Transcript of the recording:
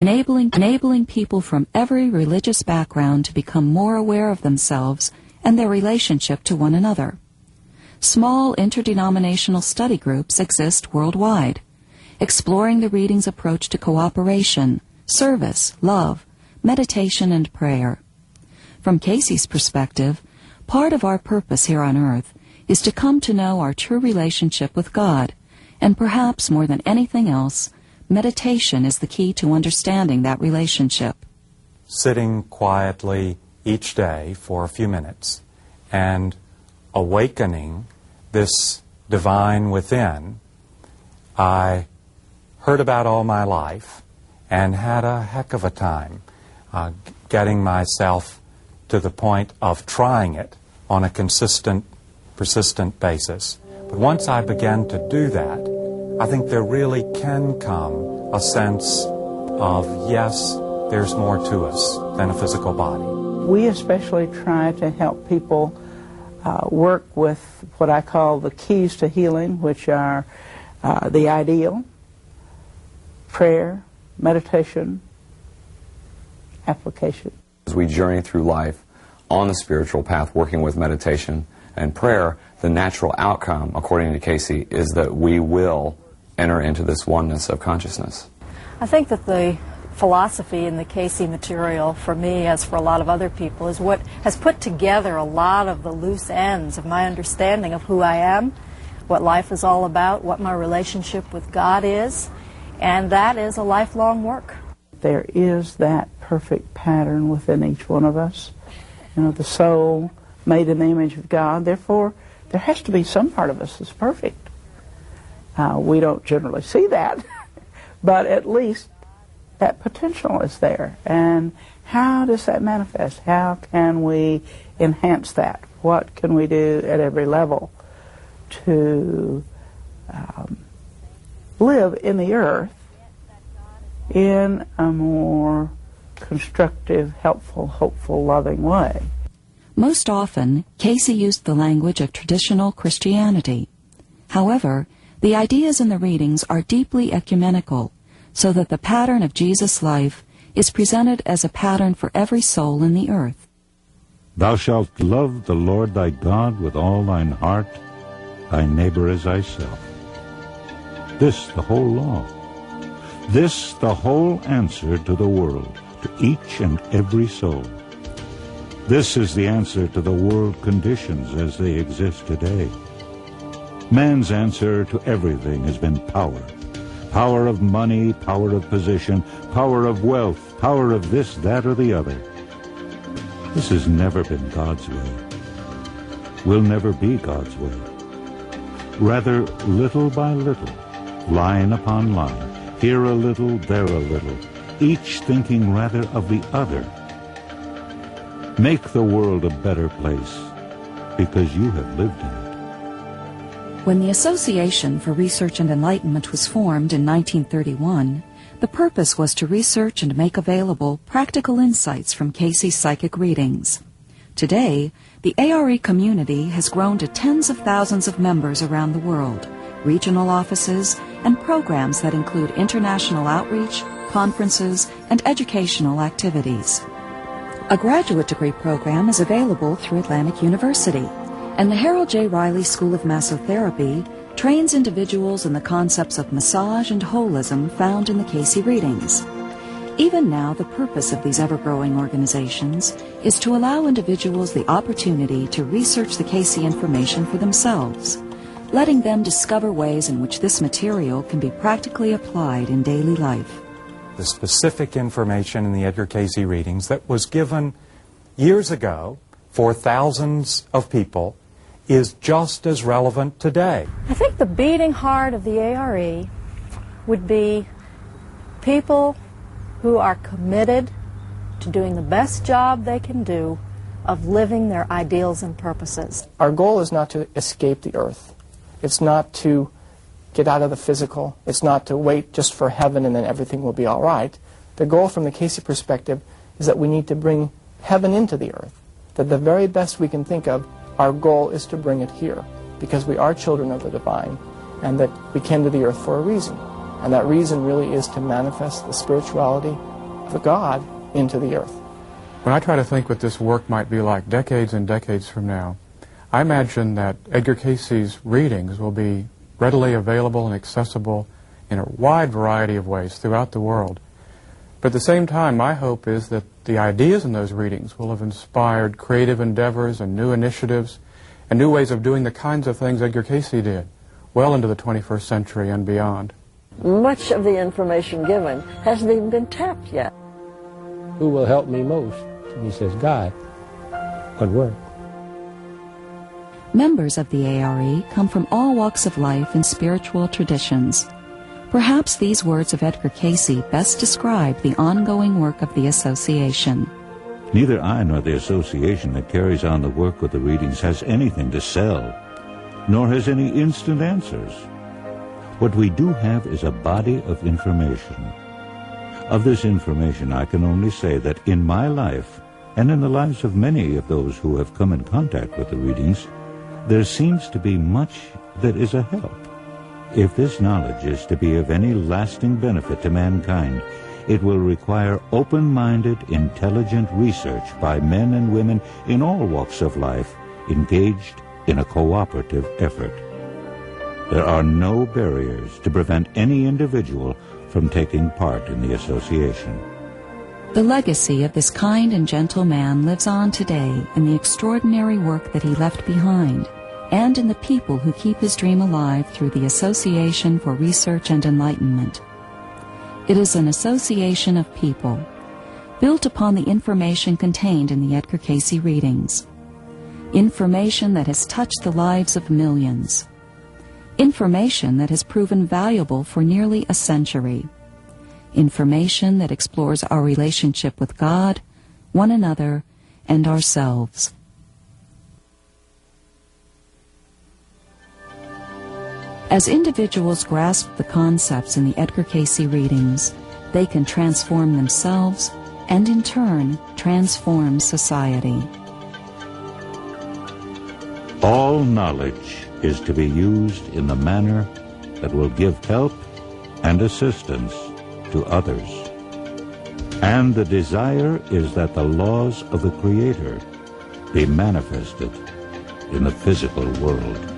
enabling people from every religious background to become more aware of themselves and their relationship to one another. Small interdenominational study groups exist worldwide, exploring the reading's approach to cooperation, service, love, meditation, and prayer. From Casey's perspective, part of our purpose here on earth is to come to know our true relationship with God, and perhaps more than anything else, meditation is the key to understanding that relationship. Sitting quietly each day for a few minutes and awakening this divine within, I heard about all my life and had a heck of a time getting myself to the point of trying it on a consistent, persistent basis. But once I began to do that, I think there really can come a sense of, yes, there's more to us than a physical body. We especially try to help people work with what I call the keys to healing, which are the ideal, prayer, meditation, application. As we journey through life on the spiritual path, working with meditation and prayer, the natural outcome, according to Casey, is that we will enter into this oneness of consciousness. I think that the philosophy in the Casey material, for me as for a lot of other people, is what has put together a lot of the loose ends of my understanding of who I am, what life is all about, what my relationship with God is, and that is a lifelong work. There is that perfect pattern within each one of us. You know, the soul made in the image of God, therefore there has to be some part of us that's perfect. We don't generally see that, but at least that potential is there. And how does that manifest? How can we enhance that? What can we do at every level to live in the earth in a more constructive, helpful, hopeful, loving way? Most often, Casey used the language of traditional Christianity. However, the ideas in the readings are deeply ecumenical, so that the pattern of Jesus' life is presented as a pattern for every soul in the earth. Thou shalt love the Lord thy God with all thine heart, thy neighbor as thyself. This the whole law. This the whole answer to the world, to each and every soul. This is the answer to the world conditions as they exist today. Man's answer to everything has been power. Power of money, power of position, power of wealth, power of this, that, or the other. This has never been God's way. Will never be God's way. Rather, little by little, line upon line, here a little, there a little, each thinking rather of the other. Make the world a better place, because you have lived in it. When the Association for Research and Enlightenment was formed in 1931, the purpose was to research and make available practical insights from Casey's psychic readings. Today, the ARE community has grown to tens of thousands of members around the world, regional offices, and programs that include international outreach, conferences, and educational activities. A graduate degree program is available through Atlantic University, and the Harold J. Riley School of Massotherapy trains individuals in the concepts of massage and holism found in the Casey readings. Even now, the purpose of these ever-growing organizations is to allow individuals the opportunity to research the Casey information for themselves, letting them discover ways in which this material can be practically applied in daily life. The specific information in the Edgar Casey readings that was given years ago for thousands of people is just as relevant today. I think the beating heart of the ARE would be people who are committed to doing the best job they can do of living their ideals and purposes. Our goal is not to escape the earth. It's not to get out of the physical. It's not to wait just for heaven and then everything will be all right. The goal from the Casey perspective is that we need to bring heaven into the earth. That the very best we can think of, our goal is to bring it here, because we are children of the divine, and that we came to the earth for a reason. And that reason really is to manifest the spirituality of God into the earth. When I try to think what this work might be like decades and decades from now, I imagine that Edgar Cayce's readings will be readily available and accessible in a wide variety of ways throughout the world. But at the same time, my hope is that the ideas in those readings will have inspired creative endeavors and new initiatives and new ways of doing the kinds of things Edgar Cayce did well into the 21st century and beyond. Much of the information given hasn't even been tapped yet. Who will help me most? And he says, God. What word? Members of the ARE come from all walks of life and spiritual traditions. Perhaps these words of Edgar Cayce best describe the ongoing work of the association. Neither I nor the association that carries on the work with the readings has anything to sell, nor has any instant answers. What we do have is a body of information. Of this information, I can only say that in my life, and in the lives of many of those who have come in contact with the readings, there seems to be much that is a help. If this knowledge is to be of any lasting benefit to mankind, it will require open-minded, intelligent research by men and women in all walks of life engaged in a cooperative effort. There are no barriers to prevent any individual from taking part in the association. The legacy of this kind and gentle man lives on today in the extraordinary work that he left behind, and in the people who keep his dream alive through the Association for Research and Enlightenment. It is an association of people, built upon the information contained in the Edgar Cayce readings. Information that has touched the lives of millions. Information that has proven valuable for nearly a century. Information that explores our relationship with God, one another, and ourselves. As individuals grasp the concepts in the Edgar Cayce readings, they can transform themselves and in turn transform society. All knowledge is to be used in the manner that will give help and assistance to others. And the desire is that the laws of the Creator be manifested in the physical world.